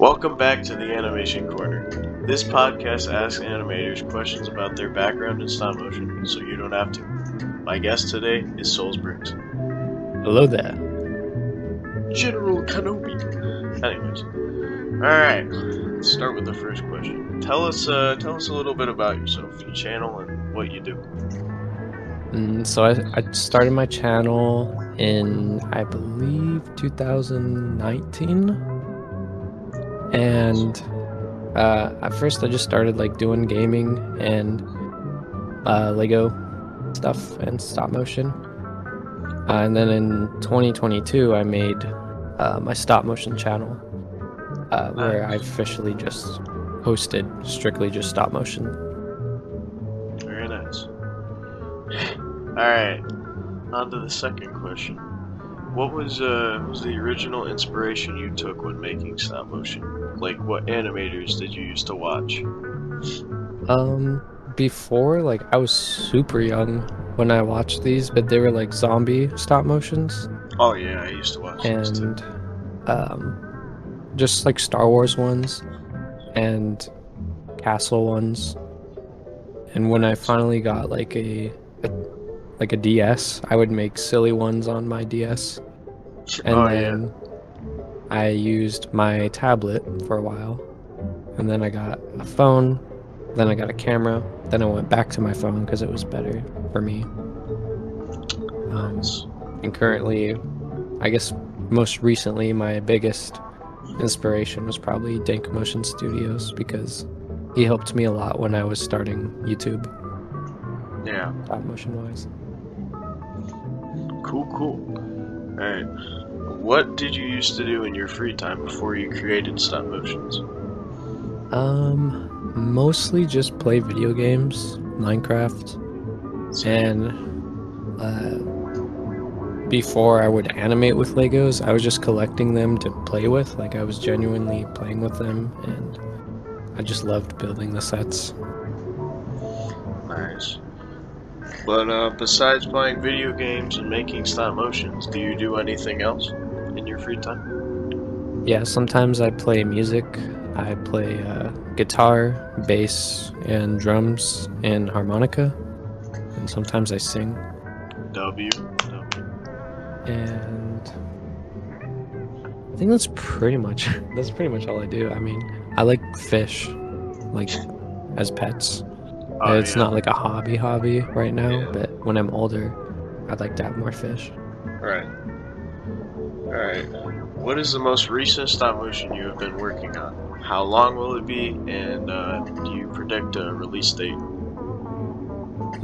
Welcome back to the Animation Corner. This podcast asks animators questions about their background in stop motion, so you don't have to. My guest today is SolsBricks. Hello there. General Kenobi. Anyways, alright, let's start with the first question. Tell us a little bit about yourself, your channel, and what you do. So I started my channel in, I believe, 2019. And at first I just started like doing gaming and Lego stuff and stop motion. And then in 2022 I made my stop motion channel where I officially just hosted strictly just stop motion. Very nice. Alright, on to the second question. What was the original inspiration you took when making stop motion? Like, what animators did you used to watch? Before, like, I was super young when I watched these, but they were like zombie stop motions. Oh yeah, I used to watch those too. Just like Star Wars ones and castle ones. And when I finally got like a DS, I would make silly ones on my DS. And then I used my tablet for a while. And then I got a phone. Then I got a camera. Then I went back to my phone because it was better for me. And currently, I guess most recently, my biggest inspiration was probably Dank Motion Studios because he helped me a lot when I was starting YouTube. Yeah. Stop motion wise. Cool. Alright. What did you used to do in your free time before you created stop motions? Mostly just play video games, Minecraft, and before I would animate with Legos, I was just collecting them to play with. Like, I was genuinely playing with them, and I just loved building the sets. Nice. But besides playing video games and making stop motions, do you do anything else in your free time? Yeah, sometimes I play music. I play guitar, bass, and drums, and harmonica. And sometimes I sing. W. And I think that's pretty much all I do. I mean, I like fish, like as pets. It's not like a hobby right now, but when I'm older, I'd like to have more fish. Right. Alright. What is the most recent stop motion you have been working on? How long will it be? And do you predict a release date?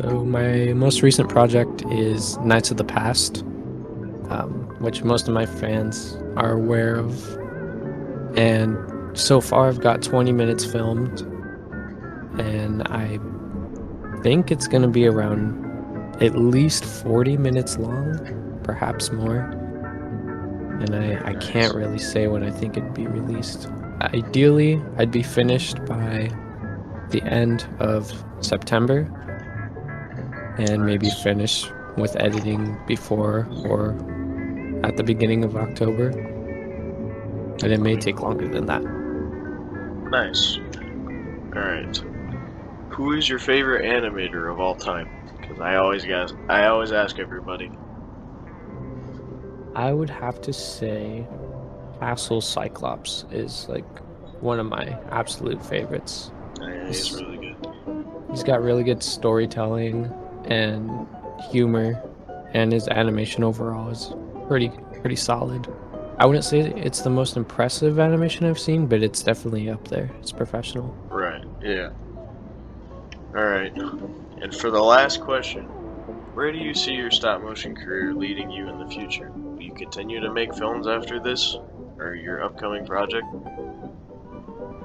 So my most recent project is Knights of the Past, which most of my fans are aware of. And so far I've got 20 minutes filmed, and I think it's going to be around at least 40 minutes long, perhaps more. And I can't really say when I think it'd be released. Ideally, I'd be finished by the end of September, and maybe finish with editing before or at the beginning of October. And it may take longer than that. Nice. Alright. Who is your favorite animator of all time? Because I always ask everybody. I would have to say Castle Cyclops is like one of my absolute favorites. Yeah, he's really good. He's got really good storytelling and humor, and his animation overall is pretty solid. I wouldn't say it's the most impressive animation I've seen, but it's definitely up there. It's professional. Right, yeah. Alright, and for the last question, where do you see your stop motion career leading you in the future? Will you continue to make films after this, or your upcoming project?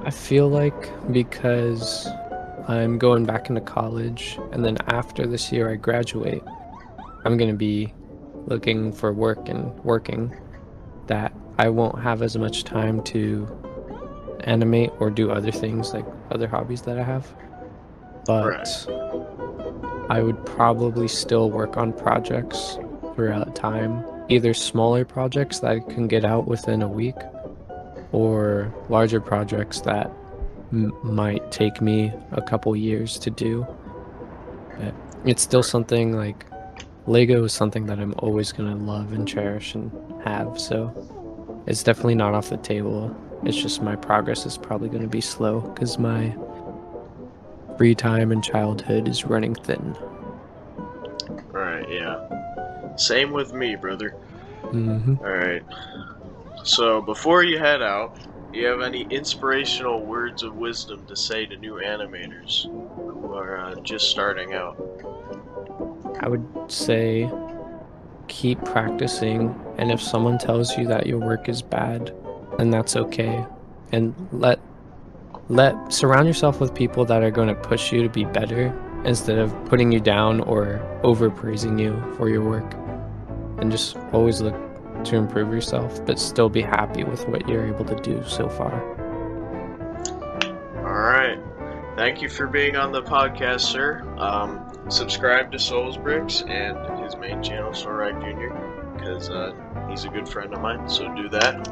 I feel like because I'm going back into college, and then after this year I graduate, I'm going to be looking for work and working, that I won't have as much time to animate or do other things, like other hobbies that I have. But I would probably still work on projects throughout time, either smaller projects that I can get out within a week, or larger projects that might take me a couple years to do. But it's still something like Lego is something that I'm always gonna love and cherish and have, so it's definitely not off the table. It's just my progress is probably gonna be slow because my free time and childhood is running thin. Alright, yeah. Same with me, brother. Mm-hmm. Alright. So, before you head out, do you have any inspirational words of wisdom to say to new animators who are just starting out? I would say keep practicing, and if someone tells you that your work is bad, then that's okay. And let surround yourself with people that are going to push you to be better instead of putting you down or overpraising you for your work. And just always look to improve yourself, but still be happy with what you're able to do so far. Alright. Thank you for being on the podcast, sir. Subscribe to SolsBricks and his main channel, Sorag Jr., because he's a good friend of mine, so do that.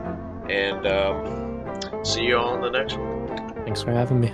And see you all in the next one. Thanks for having me.